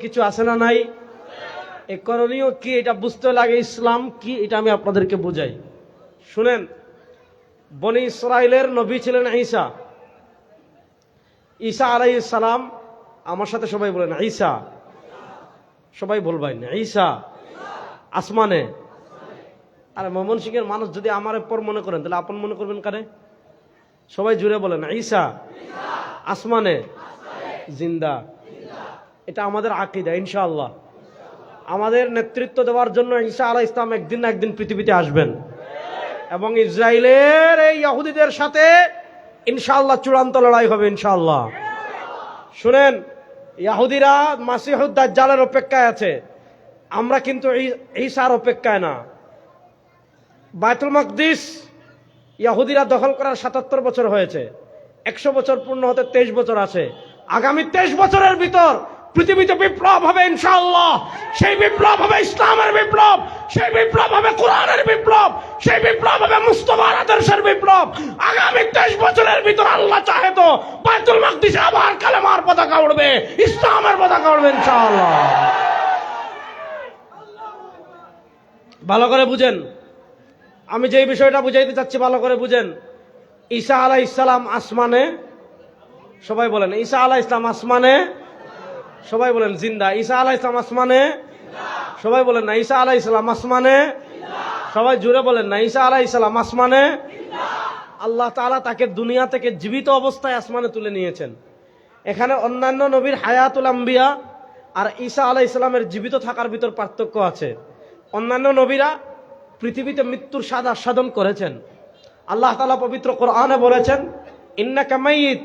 কিছু আছে না নাই? এই করণীয় কি এটা বুঝতে লাগে, ইসলাম কি এটা আমি আপনাদেরকে বুঝাই। শুনেন, বনি ইসরাইলের নবী ছিলেন ঈসা। ঈসা আলাইহিস সালাম, আমার সাথে সবাই বলেন ঈসা, সবাই বলবেন ঈসা আসমানে। আর ময়মনসিংহের মানুষ যদি আমার পর মনে করেন তাহলে আপন মনে করবেন কারে? সবাই জুড়ে বলেন ঈসা আসমানে জিন্দা। এটা আমাদের আকীদা ইনশাআল্লাহ। আমাদের নেতৃত্ব দেওয়ার জন্য ঈসা আলাইহিস সালাম একদিন না একদিন পৃথিবীতে আসবেন এবং ইসরায়েলের এই ইহুদিদের সাথে ইনশাআল্লাহ চূড়ান্ত লড়াই হবে ইনশাআল্লাহ। শুনেন, ইহুদিরা মাসিহুদ দাজ্জালের অপেক্ষায় আছে, আমরা কিন্তু ঈসার অপেক্ষায় না। বাইতুল মাকদিস ইহুদিরা দখল করার ৭৭ বছর হয়েছে, ১০০ বছর পূর্ণ হতে ২৩ বছর আছে। আগামী ২৩ বছরের ভিতর পৃথিবীতে বিপ্লব হবে ইনশাআল্লাহ। সেই বিপ্লব হবে ইসলামের বিপ্লব, সেই বিপ্লব হবে কোরআনের বিপ্লব, সেই বিপ্লব হবে মুস্তাফার আদর্শের বিপ্লব। আগামী ২৩ বছরের ভিতর আল্লাহ চাহে তো বাইতুল মাকদিসে আবার কালেমার পতাকা উড়বে, ইসলামের পতাকা উড়বে ইনশাআল্লাহ। ভালো করে বুঝেন, আমি যেই বিষয়টা বুঝাইতে চাচ্ছি ভালো করে বুঝেন। ঈসা আলাইহিস সালাম আসমানে, সবাই বলেন ঈসা আলাইহিস সালাম আসমানে, সবাই বলেন জিন্দা। ঈসা আলাইহিস সালাম আসমানে, সবাই বলেন না ঈসা আলাইহিস সালাম আসমানে, সবাই জুড়ে বলেন না ঈসা আলাইহিস সালাম আসমানে। আল্লাহ তাআলা তাকে দুনিয়া থেকে জীবিত অবস্থায় আসমানে তুলে নিয়েছেন। এখানে অন্যান্য নবীর হায়াতুল আম্বিয়া আর ঈসা আলাইহিস সালামের জীবিত থাকার ভিতর পার্থক্য আছে। অন্যান্য নবীরা পৃথিবীতে মৃত্যুর স্বাদ আস্বাদন করেছেন। আল্লাহ তাআলা পবিত্র কোরআনে বলেছেন ইন্নাকা মাইয়িত,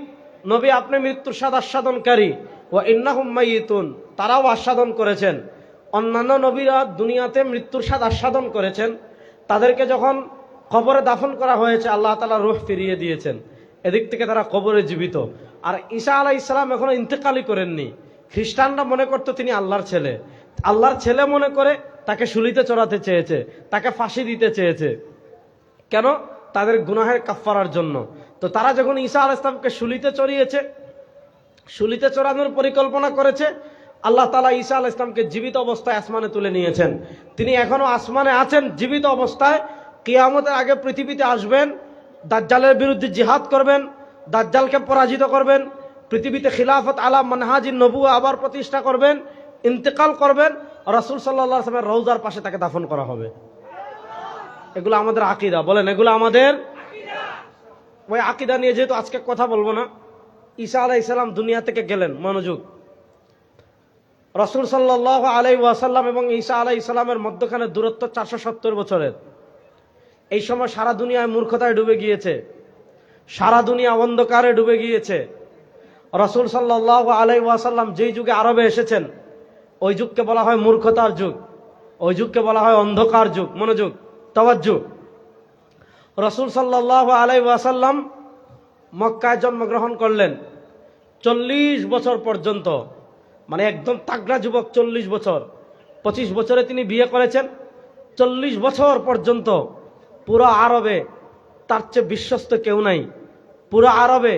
নবী আপনি মৃত্যুর স্বাদ আস্বাদনকারী, ওয়া ইন্নাহুম মাইয়িতুন, তারাও আস্বাদন করেছেন। অন্যান্য নবীরা দুনিয়াতে মৃত্যুর স্বাদ আস্বাদন করেছেন, তাদেরকে যখন কবরে দাফন করা হয়েছে আল্লাহ তাআলা রূহ ফিরিয়ে দিয়েছেন, এদিক থেকে তারা কবরে জীবিত। আর ঈসা আলাইহিস সালাম এখনো ইন্তেকালই করেননি। খ্রিস্টানরা মনে করতো তিনি আল্লাহর ছেলে, আল্লাহর ছেলে মনে করে তাকে শুলিতে চড়াতে চেয়েছে, তাকে ফাঁসি দিতে চেয়েছে। কেন? তাদের গুনাহের কাফফারার জন্য। তো তারা যখন ঈসা আলাইহিস সালামকে শুলিতে চড়িয়েছে, শুলিতে চড়ানোর পরিকল্পনা করেছে, আল্লাহ তাআলা ঈসা আলাইহিস সালামকে জীবিত অবস্থায় আসমানে তুলে নিয়েছেন। তিনি এখনো আসমানে আছেন জীবিত অবস্থায়। কিয়ামতের আগে পৃথিবীতে আসবেন, দাজ্জালের বিরুদ্ধে জিহাদ করবেন, দাজ্জালকে পরাজিত করবেন, পৃথিবীতে খিলাফত আলা মানহাজিন নবুয়া আবার প্রতিষ্ঠা করবেন, ইন্তেকাল করবেন, রাসূল সাল্লাল্লাহু আলাইহি ওয়াসাল্লামের রওজার পাশে তাকে দাফন করা হবে। এগুলো আমাদের আকীদা, বলেন এগুলো আমাদের আকীদা। ওই আকীদা নিয়ে যেহেতু আজকে কথা বলবো না। ঈসা আলাইহিস সালাম দুনিয়া থেকে গেলেন, মনোযোগ। রাসূল সাল্লাল্লাহু আলাইহি ওয়াসাল্লাম এবং ঈসা আলাইহিস সালামের মধ্যখানে দূরত্ব ৪৭০ বছরের। এই সময় সারা দুনিয়ায় মূর্খতায় ডুবে গিয়েছে, সারা দুনিয়া অন্ধকারে ডুবে গিয়েছে। রাসূল সাল্লাল্লাহু আলাইহি ওয়াসাল্লাম যেই যুগে আরবে এসেছেন ওই যুগকে বলা হয় মূর্খতার যুগ, ওই যুগকে বলা হয় অন্ধকার যুগ। মনোযোগ, তাওয়াজ্জু। রাসূল সাল্লাল্লাহু আলাইহি ওয়াসাল্লাম মক্কায় জন্মগ্রহণ করলেন। ৪০ বছর পর্যন্ত, মানে একদম তাগড়া যুবক, ৪০ বছর। ২৫ বছরে তিনি বিয়ে করেছেন। ৪০ বছর পর্যন্ত পুরো আরবে তার চেয়ে বিশ্বস্ত কেউ নাই, পুরো আরবে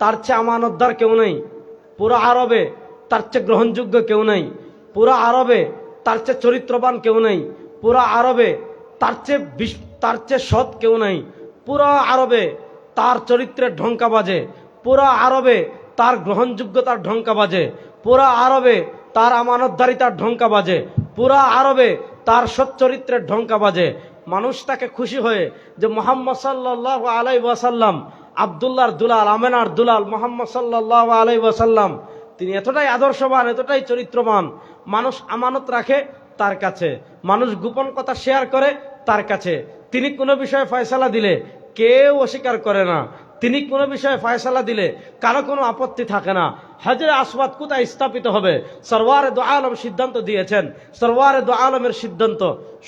তার চেয়ে আমানতদার কেউ নাই, পুরো আরবে তার চেয়ে গ্রহণযোগ্য কেউ নাই, পুরো আরবে তার চেয়ে চরিত্রবান কেউ নাই, পুরো আরবে তার চেয়ে সৎ কেউ নাই, পুরো আরবে তার চরিত্রের ঢঙ্কা বাজে, পুরো আরবে তার গ্রহণযোগ্যতার ঢঙ্কা বাজে, পুরো আরবে তার আমানতদারিতার ঢঙ্কা বাজে, পুরো আরবে তার সৎ চরিত্রের ঢঙ্কা বাজে। মানুষ তাকে খুশি হয়ে যে মুহাম্মদ সাল্লাল্লাহু আলাইহি ওয়াসাল্লাম আব্দুল্লাহর দুলাল, আমেনার দুলাল মুহাম্মদ সাল্লাল্লাহু আলাইহি ওয়াসাল্লাম, তিনি এতটাই আদর্শবান, এতটাই চরিত্রবান। মানুষ আমানত রাখে তার কাছে, মানুষ গোপন কথা শেয়ার করে তার কাছে। তিনি কোনো বিষয়ে ফয়সালা দিলে কেউ অস্বীকার করে না, তিনি কোনো বিষয়ে ফয়সালা দিলে কারো কোনো আপত্তি থাকে না। হাজরে আসওয়াদ কোথায় স্থাপিত হবে সরওয়ারে দু আলম সিদ্ধান্ত দিয়েছেন, সরওয়ারে দু আলমের সিদ্ধান্ত,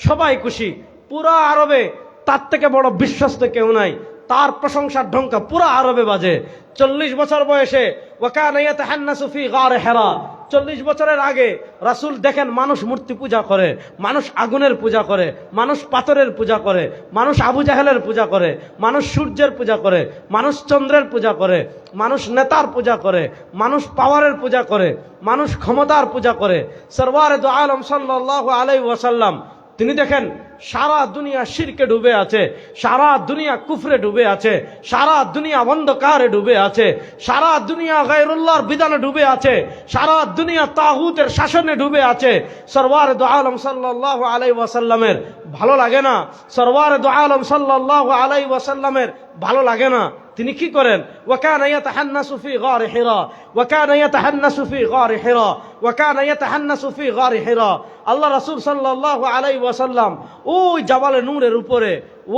সবাই খুশি। পুরো আরবে তার থেকে বড় বিশ্বস্ত কেউ নাই, তার প্রশংসার ঢঙ্কা পুরো আরবে বাজে। ৪০ বছর বয়সে ওয়াকানা ইয়াতাহান্নাসু ফি গারে হিরা, 40 বছরের আগে রাসূল দেখেন মানুষ মূর্তি পূজা করে, মানুষ আগুনের পূজা করে, মানুষ পাথরের পূজা করে, মানুষ আবু জাহেলের পূজা করে, মানুষ সূর্যের পূজা করে, মানুষ চন্দ্রের পূজা করে, মানুষ নেতার পূজা করে, মানুষ পাওয়ারের পূজা করে, মানুষ ক্ষমতার পূজা করে। সরওয়ারে দো আলম সাল্লাল্লাহু আলাইহি ওয়াসাল্লাম তিনি দেখেন সারা দুনিয়া শিরকে ডুবে আছে, সারা দুনিয়া কুফরে ডুবে আছে, সারা দুনিয়া অন্ধকারে ডুবে আছে, সারা দুনিয়া গায়রুল্লাহর বিধানে ডুবে আছে, সারা দুনিয়া তাগুতের শাসনে ডুবে আছে। সরওয়ারে দো আলম সাল্লাল্লাহু আলাইহি ওয়াসাল্লামের ভালো লাগে না? সরওয়ারে দো আলম সাল্লাল্লাহু আলাইহি ওয়াসাল্লামের ভালো লাগে না? তিনি কি করেন? ওয়াকানা ইয়াতাহান্নাসু ফি গারি হিরা, ওয়াকানা ইয়াতাহান্নাসু ফি গারি হিরা, ওয়াকানা ইয়াতাহান্নাসু ফি গারি হিরা। আল্লাহ রাসূল সাল্লাল্লাহু আলাইহি ওয়াসাল্লাম ওই জাবালে নূরের উপরে,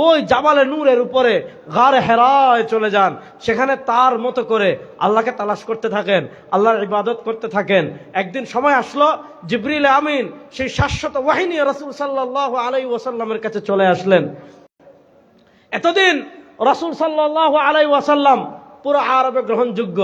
ওই জাবালে নূরের উপরে গারে হেরায় চলে যান, সেখানে তার মতো করে আল্লাহকে তালাশ করতে থাকেন, আল্লাহর ইবাদত করতে থাকেন। একদিন সময় আসলো, জিবরিল আমিন সেই শাশ্বত ওয়াহী নিয়ে রাসূল সাল্লাল্লাহু আলাইহি ওয়াসাল্লামের কাছে চলে আসলেন। এতদিন রাসূল সাল্লাল্লাহু আলাইহি ওয়াসাল্লাম পুরো আরবে গ্রহণযোগ্য,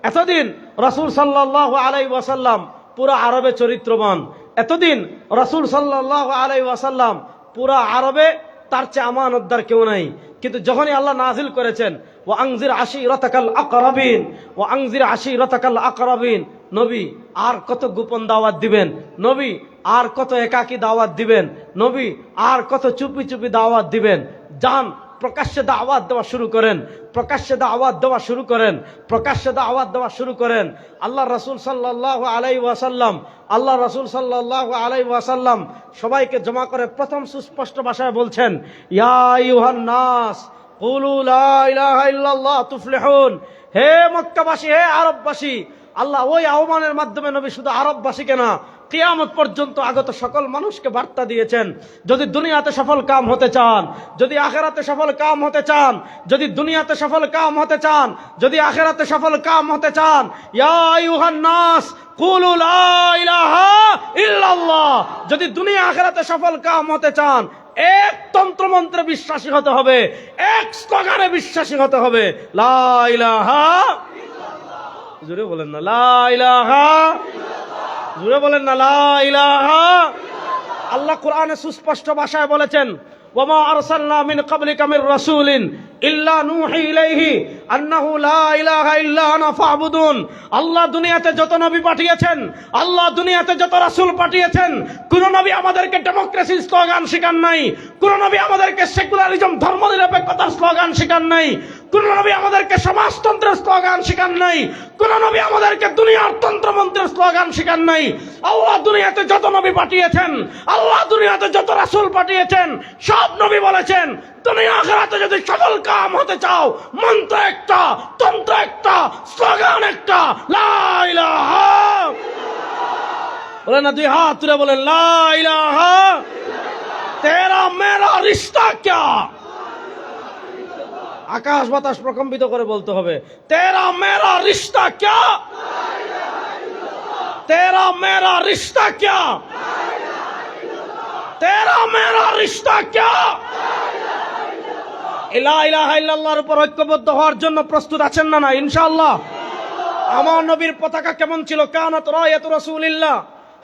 এতদিন রাসূল সাল্লাল্লাহু আলাইহি ওয়াসাল্লাম পুরো আরবে চরিত্রবান, এতদিন রাসূল সাল্লাল্লাহু আলাইহি ওয়াসাল্লাম পুরো আরবে তার চেয়ে আমানতদার কেউ নাই। কিন্তু যখনই আল্লাহ নাজিল করেছেন ওয়া আনজির আশীরাতাকাল আকরাবিন, ওয়া আনজির আশীরাতাকাল আকরাবিন, নবী আর কত গোপন দাওয়াত দিবেন, নবী আর কত একাকী দাওয়াত দিবেন, নবী আর কত চুপি চুপি দাওয়াত দিবেন? যান প্রকাশ্যে দাওয়াত দেওয়া শুরু করেন, প্রকাশ্যে দাওয়াত দেওয়া শুরু করেন, প্রকাশ্যে দাওয়াত দেওয়া শুরু করেন। আল্লাহ রাসূল সাল্লাল্লাহু আলাইহি ওয়াসাল্লাম, আল্লাহ রাসূল সাল্লাল্লাহু আলাইহি ওয়াসাল্লাম সবাইকে জমা করে প্রথম সুস্পষ্ট ভাষায় বলছেন, ইয়া আইয়ুহান নাস কুলু লা ইলাহা ইল্লাল্লাহ তুফলিহুন। হে মক্কাবাসী, হে আরববাসী, আল্লাহ ওই আহ্বানের মাধ্যমে নবী শুধু আরববাসীকে না, কিয়ামত পর্যন্ত আগত সকল মানুষকে বার্তা দিয়েছেন, যদি দুনিয়াতে সফল কাম হতে চান, যদি আখিরাতে সফল কাম হতে চান, যদি দুনিয়াতে সফল কাম হতে চান, যদি আখিরাতে সফল কাম হতে চান, ইয়া আইয়ুহান নাস কুলু লা ইলাহা ইল্লাল্লাহ। যদি দুনিয়া আখিরাতে সফল কাম হতে চান, এক তন্ত্রমন্ত্রে বিশ্বাসী হতে হবে, এক স্লোগানে বিশ্বাসী হতে হবে, লা ইলাহা ইল্লাল্লাহ। জোরে বলেন না লা ইলাহা, জোরে বলেন না লা ইলাহা। আল্লাহ কোরআনে সুস্পষ্ট ভাষায় বলেছেন, ওয়ামা আরসালনা মিন ক্বাবলিকা মির রাসূলিন ইল্লা নূহি ইলাইহি আন্নাহু লা ইলাহা ইল্লা আনা ফা'বুদুন। আল্লাহ দুনিয়াতে যত নবী পাঠিয়েছেন, আল্লাহ দুনিয়াতে যত রাসূল পাঠিয়েছেন, কোন নবী আমাদেরকে ডেমোক্রেসির স্লোগান শেখান নাই, কোন নবী আমাদেরকে সেকুলারিজম ধর্মনিরপেক্ষতার স্লোগান শেখান নাই, কোন নবী আমাদেরকে সমাজতন্ত্রের স্লোগান শেখান নাই, কোন নবী আমাদেরকে দুনিয়ার তন্ত্রমন্ত্রের স্লোগান শেখান নাই। আল্লাহ দুনিয়াতে যত নবী পাঠিয়েছেন, আল্লাহ দুনিয়াতে যত রাসূল পাঠিয়েছেন, সব নবী বলেছেন দুনিয়া আখিরাতে যদি সফল কাম হতে চাও, মন্ত্র একটা, তন্ত্র একটা, স্লোগান একটা, লা ইলাহা। বলেন না, দুই হাত তুলে বলেন লা ইলাহা। তেরা মেরা রিশতা ক্যা? আকাশ বাতাস প্রকম্পিত করে বলতে হবে, তেরা মেরা রিশতা ক্যা? তেরা মেরা রিশতা ক্যা? তেরা মেরা রিশতা ক্যা? লা ইলাহা ইল্লাল্লাহর উপর ঐক্যবদ্ধ হওয়ার জন্য প্রস্তুত আছেন না? না ইনশাআল্লাহ। আমার নবীর পতাকা কেমন ছিল? কানাত রায়াতু রাসূলিল্লাহ।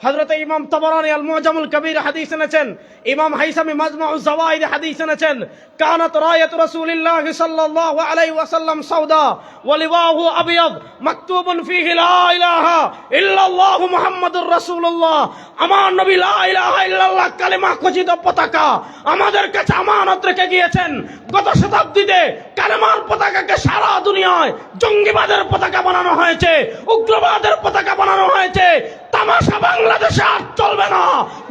হযরত ইমাম তাবরানী আল মুআজামুল কবীর হাদিস এনেছেন, ইমাম হাইসামি মাজমাউজ যাওয়াইদ হাদিস এনেছেন, কানাত রায়াতু রাসূলিল্লাহ সাল্লাল্লাহু আলাইহি ওয়াসাল্লাম সাউদা ওয়া লিওয়াহু আবিয়াদ মাকতুবুন ফীহি লা ইলাহা ইল্লাল্লাহ মুহাম্মাদুর রাসূলুল্লাহ। আমার নবী লা ইলাহা ইল্লাল্লাহ কালেমা খচিত পতাকা আমাদের কাছে আমানত রেখে গিয়েছেন। গত শতাব্দীতে কালেমার পতাকাকে সারা দুনিয়ায় জঙ্গিবাদের পতাকা বানানো হয়েছে, উগ্রবাদের পতাকা বানানো হয়েছে। তামাশা বাংলাদেশে আর চলবে না।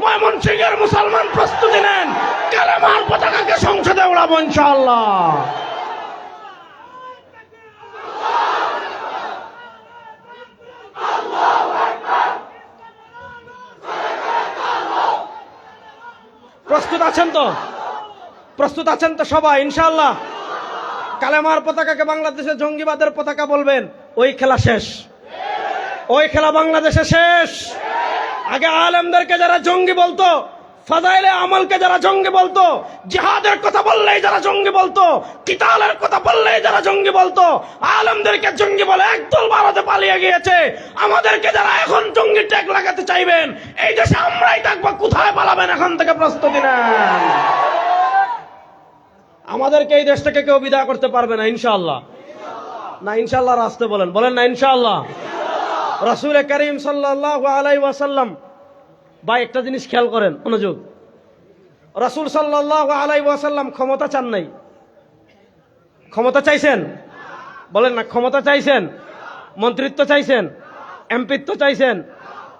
ময়মনসিংহের মুসলমান প্রস্তুতি নেন, কালেমার পতাকাকে সংসদে উড়াবো ইনশাআল্লাহ। প্রস্তুত আছেন তো? প্রস্তুত আছেন তো সবাই ইনশাআল্লাহ? কালেমার পতাকাকে বাংলাদেশে জঙ্গিবাদের পতাকা বলবেন, ওই খেলা শেষ, ওই খেলা বাংলাদেশে শেষ। আগে আলেমদেরকে যারা জঙ্গি বলতো, ফাজাইলে আমলকে যারা জঙ্গি বলতো, জিহাদের কথা বললেই যারা জঙ্গি বলতো, কিতালের কথা বললেই যারা জঙ্গি বলতো, আলেমদেরকে জঙ্গি বলে একদল ভারতে পালিয়ে গিয়েছে। আমাদেরকে যারা এখন জঙ্গি ট্যাগ লাগাতে চাইবেন, এই দেশে আমরাই থাকবো, কোথায় পালাবেন এখন থেকে প্রস্তুতি নেন। আমাদেরকে এই দেশ থেকে কেউ বিদায় করতে পারবে না ইনশাআল্লাহ। না ইনশাআল্লাহ রাস্তে বলেন, বলেন না ইনশাআল্লাহ। রাসূল করিম সাল্লাল্লাহু আলাইহি ওয়াসাল্লাম, ভাই একটা জিনিস খেয়াল করেন, মনোযোগ। রাসূল সাল্লাল্লাহু আলাইহি ওয়াসাল্লাম ক্ষমতা চান নাই, ক্ষমতা চাইছেন? বলেন না, ক্ষমতা চাইছেন? মন্ত্রিত্ব চাইছেন? এমপিত্ব চাইছেন?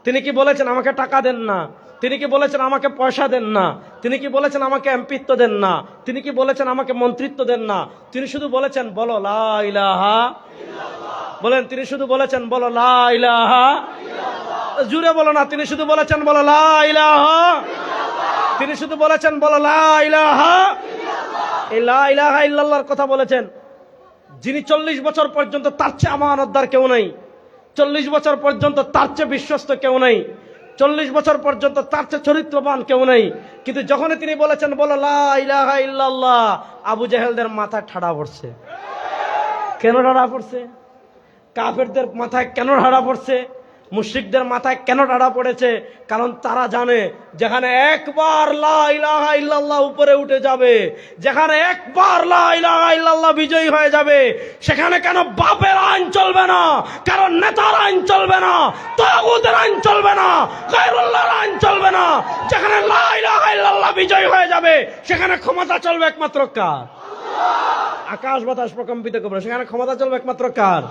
তিনি কি বলেছেন আমাকে টাকা দেন না? তিনি কি বলেছেন আমাকে পয়সা দেন না? তিনি কি বলেছেন আমাকে এমপিত্ব দেন না? তিনি কি বলেছেন আমাকে মন্ত্রিত্ব দেন না? তিনি শুধু বলেছেন বলো লা ইলাহা ইল্লাল্লাহ। বলেন, তিনি শুধু বলেছেন বলো লা ইলাহা ইল্লাল্লাহ। জুড়ে বলো না, তিনি শুধু বলেছেন বলো লা ইলাহা ইল্লাল্লাহ। তিনি শুধু বলেছেন বলো লা ইলাহা ইল্লাল্লাহ। এই লা ইলাহা ইল্লাল্লাহর কথা বলেছেন যিনি 40 বছর পর্যন্ত, তার চেয়ে আমানতদার কেউ নাই। 40 বছর পর্যন্ত তার চেয়ে বিশ্বস্ত কেউ নাই। 40 বছর পর্যন্ত তার চেয়ে চরিত্রবান কেউ নেই। কিন্তু যখনই তিনি বলেছেন বলো লা ইলাহা ইল্লাল্লাহ, আবু জেহেলদের মাথায় ঠাড়া পড়ছে। কেন ঠাড়া পড়ছে? কাফেরদের মাথায় কেন ঠাড়া পড়ছে? মুশরিকদের মাথায় কেন ঠাড়া পড়েছে? কারণ তারা জানে যেখানে একবার লা ইলাহা ইল্লাল্লাহ উপরে উঠে যাবে, যেখানে একবার লা ইলাহা ইল্লাল্লাহ বিজয়ী হয়ে যাবে, সেখানে কেন বাপের আইন চলবে না, কারণ নেতার আইন চলবে না, তাগুতের আইন চলবে না, গায়রুল্লাহর আইন চলবে না। যেখানে লা ইলাহা ইল্লাল্লাহ বিজয়ী হয়ে যাবে, সেখানে ক্ষমতা চলবে একমাত্র কার? আকাশ বাতাস প্রকম্পিত করবে, সেখানে ক্ষমতা চলবে একমাত্র কার?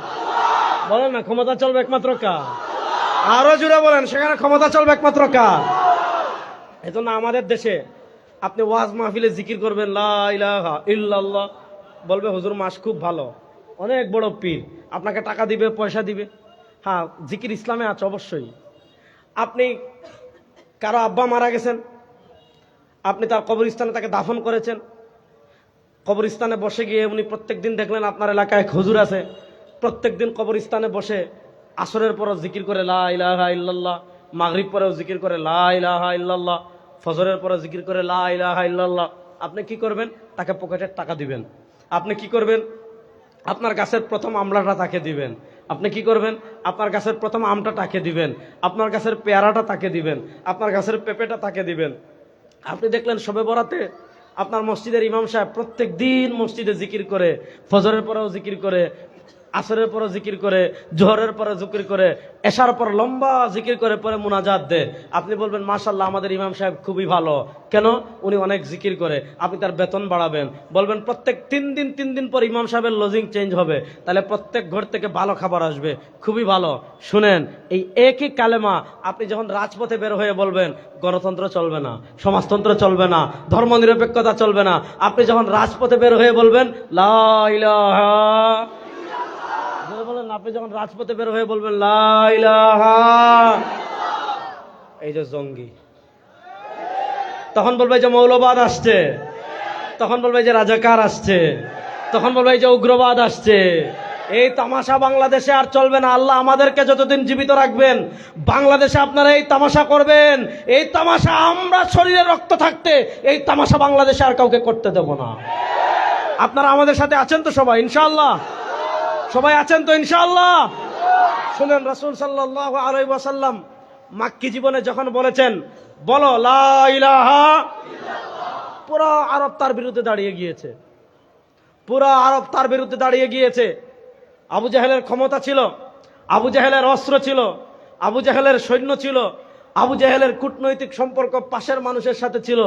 বলেন না, ক্ষমতা চলবে একমাত্র কার? আরো জুড়ে বলেন, সেখানে ক্ষমতা চলবে একমাত্র কার? এজন্য আমাদের দেশে আপনি ওয়াজ মাহফিলে জিকির করবেন লা ইলাহা ইল্লাল্লাহ, বলবে হুজুর মাস খুব ভালো, অনেক বড় পীর, আপনাকে টাকা দিবে, পয়সা দিবে। হ্যাঁ, জিকির ইসলামে আছে অবশ্যই। আপনি কারো আব্বা মারা গেছেন, আপনি তার কবরস্থানে তাকে দাফন করেছেন, কবরস্থানে বসে গিয়ে উনি প্রত্যেকদিন দেখলেন আপনার এলাকায় হুজুর আছে, প্রত্যেকদিন কবরস্থানে বসে আসরের পরও জিকির করে লা ইলাহা ইল্লাল্লাহ, মাগরিব পরেও জিকির করে লা ইলাহা ইল্লাল্লাহ, ফজরের পরেও জিকির করে লা ইলাহা ইল্লাল্লাহ। আপনি কি করবেন? তাকে পকেটের টাকা দিবেন। আপনি কি করবেন? আপনার গাছের প্রথম আমলাটা তাকে দিবেন। আপনি কি করবেন? আপনার গাছের প্রথম আমটা তাকে দিবেন, আপনার গাছের পেয়ারাটা তাকে দিবেন, আপনার গাছের পেঁপেটা তাকে দিবেন। আপনি দেখলেন শবে বরাতে আপনার মসজিদের ইমাম সাহেব প্রত্যেক দিন মসজিদে জিকির করে, ফজরের পরেও জিকির করে, আসরের পরে জিকির করে, জোহরের পরে জিকির করে, এশার পর লম্বা জিকির করে, পরে মুনাজাত দেয়। আপনি বলবেন মাশাআল্লাহ, আমাদের ইমাম সাহেব খুবই ভালো। কেন? উনি অনেক জিকির করে। আপনি তার বেতন বাড়াবেন। বলবেন প্রত্যেক 3 দিন পর ইমাম সাহেবের লজিং চেঞ্জ হবে, তাহলে প্রত্যেক ঘর থেকে ভালো খাবার আসবে, খুবই ভালো। শুনেন, এই একই কালেমা আপনি যখন রাজপথে বের হয়ে বলবেন গণতন্ত্র চলবে না, সমাজতন্ত্র চলবে না, ধর্মনিরপেক্ষতা চলবে না, আপনি যখন রাজপথে বের হয়ে বলবেন লা ইলাহা, বলেন, আপনি যখন রাজপথে বের হয়ে বলবেন লা ইলাহা, এই যে জঙ্গি, তখন বলবে যে মৌলবাদ আসছে, তখন বলবে যে রাজাকার আসছে, তখন বলবে যে উগ্রবাদ আসছে। এই তামাশা বাংলাদেশে আর চলবে না। আল্লাহ আমাদেরকে যতদিন জীবিত রাখবেন, বাংলাদেশে আপনারা এই তামাশা করবেন। এই তামাশা আমরা শরীরে রক্ত থাকতে এই তামাশা বাংলাদেশে আর কাউকে করতে দেব না। আপনারা আমাদের সাথে আছেন তো সবাই? ইনশাআল্লাহ সবাই আছেন তো ইনশাআল্লাহ? শুনেন, রাসূল সাল্লাল্লাহু আলাইহি ওয়াসাল্লাম মাক্কি জীবনে যখন বলেছেন বলো লা ইলাহা ইল্লাল্লাহ, পুরো আরব তার বিরুদ্ধে দাঁড়িয়ে গিয়েছে, পুরো আরব তার বিরুদ্ধে দাঁড়িয়ে গিয়েছে। আবু জাহেলের ক্ষমতা ছিল, আবু জাহেলের অস্ত্র ছিল, আবু জাহেলের সৈন্য ছিল, আবু জাহেলের কূটনৈতিক সম্পর্ক পাশের মানুষের সাথে ছিল।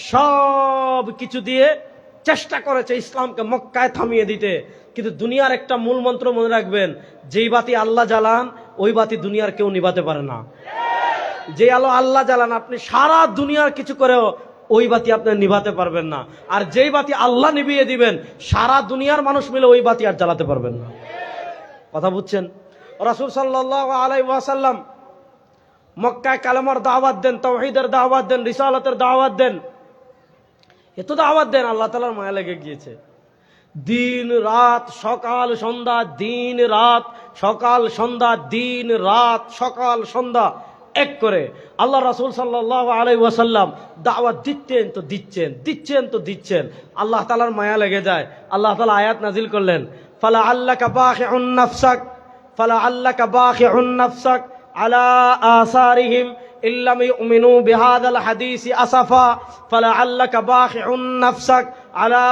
সব কিছু দিয়ে চেষ্টা করেছে ইসলামকে মক্কায় থামিয়ে দিতে। কিন্তু দুনিয়ার একটা মূল মন্ত্র মনে রাখবেন, যেই বাতি আল্লাহ জ্বালান ওই বাতি দুনিয়ার কেউ নিভাতে পারে না। যে আলো আল্লাহ জ্বালান, আপনি সারা দুনিয়ার কিছু করেও ওই বাতি আপনি নিভাতে পারবেন না। আর যেই বাতি আল্লাহ নিভিয়ে দিবেন, সারা দুনিয়ার মানুষ মিলে ওই বাতি আর জ্বালাতে পারবেন না। কথা বুঝছেন? রাসূল সাল্লাল্লাহু আলাইহি ওয়াসাল্লাম মক্কায় কালেমার দাওয়াত দেন, তাওহীদের দাওয়াত দেন, রিসালাতের দাওয়াত দেন, এত দাওয়াত দেন, আল্লাহ তাআলার মায়া লেগে গিয়েছে। দিন রাত সকাল সন্ধ্যা, দিন রাত সকাল সন্ধ্যা, দিন রাত সকাল সন্ধ্যা এক করে আল্লাহ রাসূল সাল্লাল্লাহু আলাইহি ওয়াসাল্লাম দাওয়াত দিচ্ছেন তো দিচ্ছেন, দিচ্ছেন তো দিচ্ছেন। আল্লাহ তাআলার মায়া লেগে যায়। আল্লাহ তাআলা আয়াত নাজিল করলেন, ফালা আল্লাকা বাখিউন নাফসাক, ফালা আল্লাকা বাখিউন নাফসাক আলা আসারিহিম ইল্লাম ইউমিনু বিহাদাল হাদিসি আসাফা, ফালা আল্লাকা বাখিউন নাফসাক আলা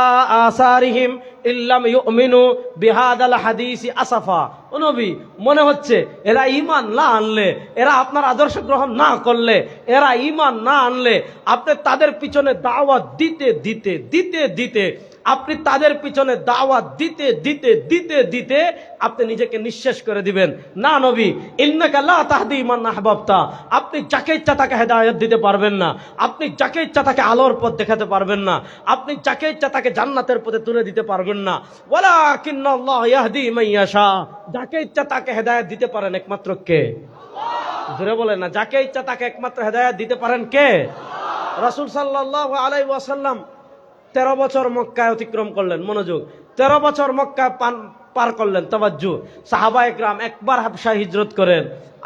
আসারিহিম ইল্লাম ইউমিনু বিহাদাল হাদিসি আসাফা। ও নবী, মনে হচ্ছে এরা ঈমান না আনলে, এরা আপনার আদর্শ গ্রহণ না করলে, এরা ঈমান না আনলে আপনি তাদের পিছনে দাওয়াত দিতে দিতে দিতে দিতে আপনি তাদের পিছনে দাওয়াত দিতে দিতে দিতে দিতে আপনি নিজেকে নিঃশেষ করে দিবেন। না নবী, ইন্নাকা লা তাহদি মান আহবাবতা, আপনি যাকে ইচ্ছা তাকে হেদায়েত দিতে পারবেন না, আপনি যাকে ইচ্ছা তাকে আলোর পথ দেখাতে পারবেন না, আপনি যাকে ইচ্ছা তাকে জান্নাতের পথে তুলে দিতে পারবেন না। ওয়ালাকিন্নাল্লাহ ইয়াহদি মান ইয়াশা, যাকে ইচ্ছা তাকে হেদায়েত দিতে পারেন একমাত্র কে? জোরে বলেন না, যাকে ইচ্ছা তাকে একমাত্র হেদায়েত দিতে পারেন কে? রাসূল সাল্লাল্লাহু আলাইহি ওয়াসাল্লাম 13 বছর মক্কায় অতিক্রম করলেন। মনোযোগ, 13 বছর মক্কায় পার করলেন। তাওয়াজ্জু, সাহাবা একরাম একবার হাবশা হিজরত করেন,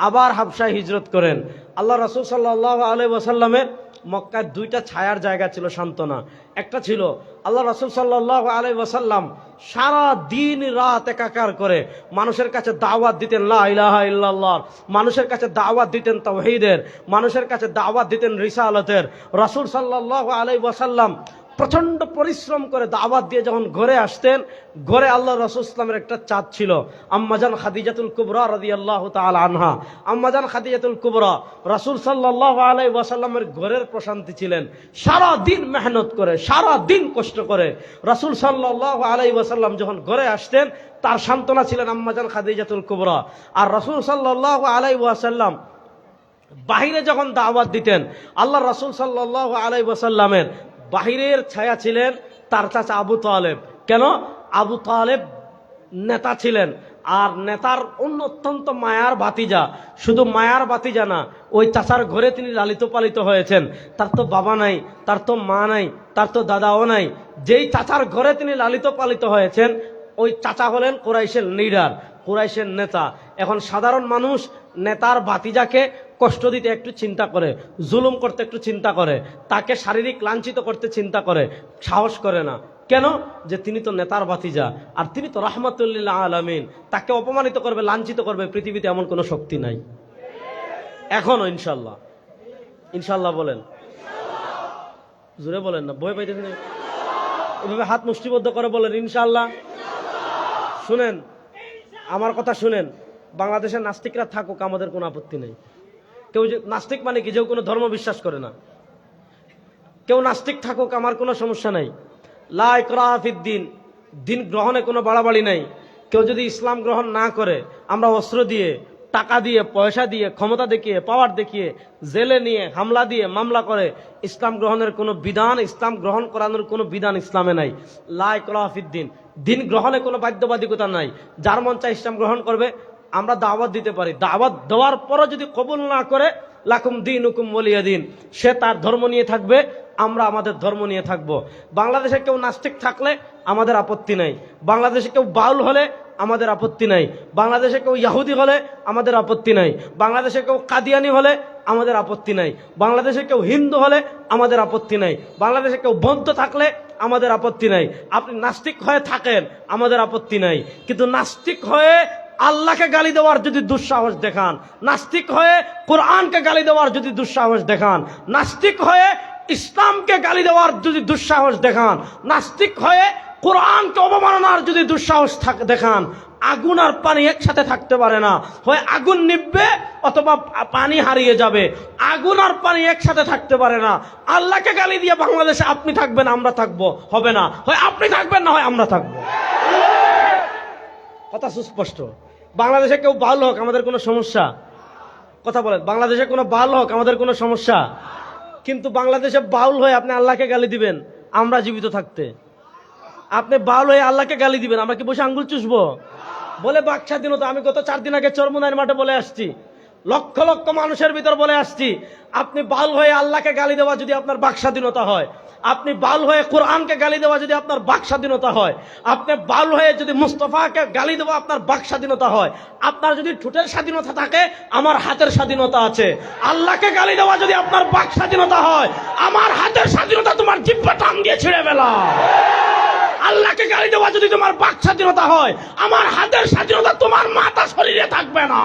আবার হাবশা হিজরত করেন। আল্লাহ রাসূল সাল্লাল্লাহু আলাইহি ওয়াসাল্লামের মক্কায় দুইটা ছায়ার জায়গা ছিল সান্ত্বনা। একটা ছিল আল্লাহ রাসূল সাল্লাল্লাহু আলাইহি ওয়াসাল্লাম সারা দিন রাত একাকার করে মানুষের কাছে দাওয়াত দিতেন লা ইলাহা ইল্লাল্লাহ, মানুষের কাছে দাওয়াত দিতেন তাওহীদের, মানুষের কাছে দাওয়াত দিতেন রিসালাতের। রাসূল সাল্লাল্লাহু আলাইহি ওয়াসাল্লাম প্রচন্ড পরিশ্রম করে দাওয়াত দিয়ে যখন ঘরে আসতেন, ঘরে আল্লাহ রাসূল ইসলামের একটা চাঁদ ছিল, আম্মাজান খাদিজাতুল কুবরা রাদিয়াল্লাহু তাআলা আনহা। আম্মাজান খাদিজাতুল কুবরা রাসূল সাল্লাল্লাহু আলাইহি ওয়াসাল্লামের ঘরের প্রশান্তি ছিলেন। সারা দিন মেহনত করে, সারা দিন কষ্ট করে রাসূল সাল্লাল্লাহু আলাইহি ওয়াসাল্লাম যখন ঘরে আসতেন, তার সান্ত্বনা ছিলেন আম্মাজান খাদিজাতুল কুবরা। আর রাসূল সাল্লাল্লাহু আলাইহি ওয়াসাল্লাম বাহিরে যখন দাওয়াত দিতেন, আল্লাহ রাসূল সাল্লাল্লাহু আলাইহি ওয়াসাল্লামের বাহিরের ছায়া ছিলেন তার চাচা আবু তালেব। কেন? আবু তালেব নেতা ছিলেন, আর নেতার অত্যন্ত মায়ার ভাতিজা। শুধু মায়ার ভাতিজা না, ওই চাচার ঘরে তিনি লালিত পালিত হয়েছেন। তার তো বাবা নাই, তার তো মা নাই, তার তো দাদাও নাই। যেই চাচার ঘরে তিনি লালিত পালিত হয়েছেন, ওই চাচা হলেন কুরাইশের লিডার, কুরাইশের নেতা। এখন সাধারণ মানুষ নেতার ভাতিজাকে কষ্ট দিতে একটু চিন্তা করে, জুলুম করতে একটু চিন্তা করে, তাকে শারীরিক লাঞ্ছিত করতে চিন্তা করে, সাহস করে না। কেন? যে তিনি তো নেতার ভাতিজা, আর তিনি তো রাহমাতুল লিল আলামিন। তাকে অপমানিত করবে, লাঞ্ছিত করবে, পৃথিবীতে এমন কোনো শক্তি নাই এখনো। ইনশাল্লাহ, ইনশাল্লাহ বলেন, জোরে বলেন না, ভয় পাইতেছেন? এভাবে হাত মুষ্টিবদ্ধ করে বলেন ইনশাল্লাহ। শুনেন, আমার কথা শুনেন, বাংলাদেশের নাস্তিকরা থাকুক, আমাদের কোনো আপত্তি নেই। কেউ নাস্তিক মানে কি? যে কোনো ধর্ম বিশ্বাস করে না, কেউ নাস্তিক থাকুক, আমার কোনো সমস্যা নাই। লা ইকরাহা ফিদ্দিন, দিন গ্রহণে কোনো বাড়াবাড়ি নাই। কেউ যদি ইসলাম গ্রহণ না করে, আমরা অস্ত্র দিয়ে, টাকা দিয়ে, পয়সা দিয়ে, ক্ষমতা দেখিয়ে, পাওয়ার দেখিয়ে, জেলে নিয়ে, হামলা দিয়ে, মামলা করে ইসলাম গ্রহণের কোনো বিধান, ইসলাম গ্রহণ করানোর কোনো বিধান ইসলামে নাই। লা ইকরাহা ফিদ্দিন, দিন গ্রহণে কোনো বাধ্যবাধকতা নাই। যার মন চায় ইসলাম গ্রহণ করবে। আমরা দাওয়াত দিতে পারি, দাওয়াত দেওয়ার পরও যদি কবুল না করে, লাকুম দীনুকুম ওয়ালিয়া দিন, সে তার ধর্ম নিয়ে থাকবে, আমরা আমাদের ধর্ম নিয়ে থাকব। বাংলাদেশে কেউ নাস্তিক থাকলে আমাদের আপত্তি নাই, বাংলাদেশে কেউ বাউল হলে আমাদের আপত্তি নাই, বাংলাদেশে কেউ ইহুদি হলে আমাদের আপত্তি নাই, বাংলাদেশে কেউ কাদিয়ানি হলে আমাদের আপত্তি নাই, বাংলাদেশে কেউ হিন্দু হলে আমাদের আপত্তি নাই, বাংলাদেশে কেউ বৌদ্ধ থাকলে আমাদের আপত্তি নাই। আপনি নাস্তিক হয়ে থাকেন, আমাদের আপত্তি নাই। কিন্তু নাস্তিক হয়ে আল্লাহকে গালি দেওয়ার যদি দুঃসাহস দেখান, নাস্তিক হয়ে কোরআনকে গালি দেওয়ার যদি দুঃসাহস দেখান, নাস্তিক হয়ে ইসলামকে গালি দেওয়ার যদি দুঃসাহস দেখান, নাস্তিক হয়ে কোরআনকে অবমাননার যদি দুঃসাহস দেখান, আগুন আর পানি একসাথে থাকতে পারে না। হয় আগুন নিভবে অথবা পানি হারিয়ে যাবে। আগুন আর পানি একসাথে থাকতে পারে না। আল্লাহকে গালি দিয়ে বাংলাদেশে আপনি থাকবেন, আমরা থাকবো, হবে না। হয় আপনি থাকবেন, না হয় আমরা থাকবো। কথা সুস্পষ্ট। বাংলাদেশে কেউ বাউল হোক, আমাদের কোনো সমস্যা? কথা বলেন, বাংলাদেশে কোনো বাউল হোক, আমাদের কোনো সমস্যা? কিন্তু বাংলাদেশে বাউল হয়ে আপনি আল্লাহকে গালি দিবেন আমরা জীবিত থাকতে? আপনি বাউল হয়ে আল্লাহকে গালি দিবেন, আমরা কি বসে আঙ্গুল চুষবো? বলে বাক স্বাধীনতা। আমি গত 4 দিন আগে চরমুনাইয়ের মাঠে বলে আসছি, লক্ষ লক্ষ মানুষের ভিতর বলে আসছি, আপনি বাল হয়ে আল্লাহকে গালি দেওয়া যদি আপনার বাক স্বাধীনতা হয়, আপনি বাল হয়ে কোরআনকে গালি দেওয়া যদি আপনার বাক স্বাধীনতা হয়, আপনি বাল হয়ে যদি মুস্তফাকে গালি দেওয়া আপনার বাক স্বাধীনতা হয়, আপনার যদি ঠোঁটের স্বাধীনতা থাকে, আমার হাতের স্বাধীনতা আছে। আল্লাহকে গালি দেওয়া যদি আপনার বাক স্বাধীনতা হয়, আমার হাতের স্বাধীনতা তোমার জিহ্বা টান দিয়ে ছিঁড়ে ফেলা। আল্লাহকে গালি দেওয়া যদি তোমার বাক স্বাধীনতা হয়, আমার হাতের স্বাধীনতা তোমার মাথা শরীরে থাকবে না।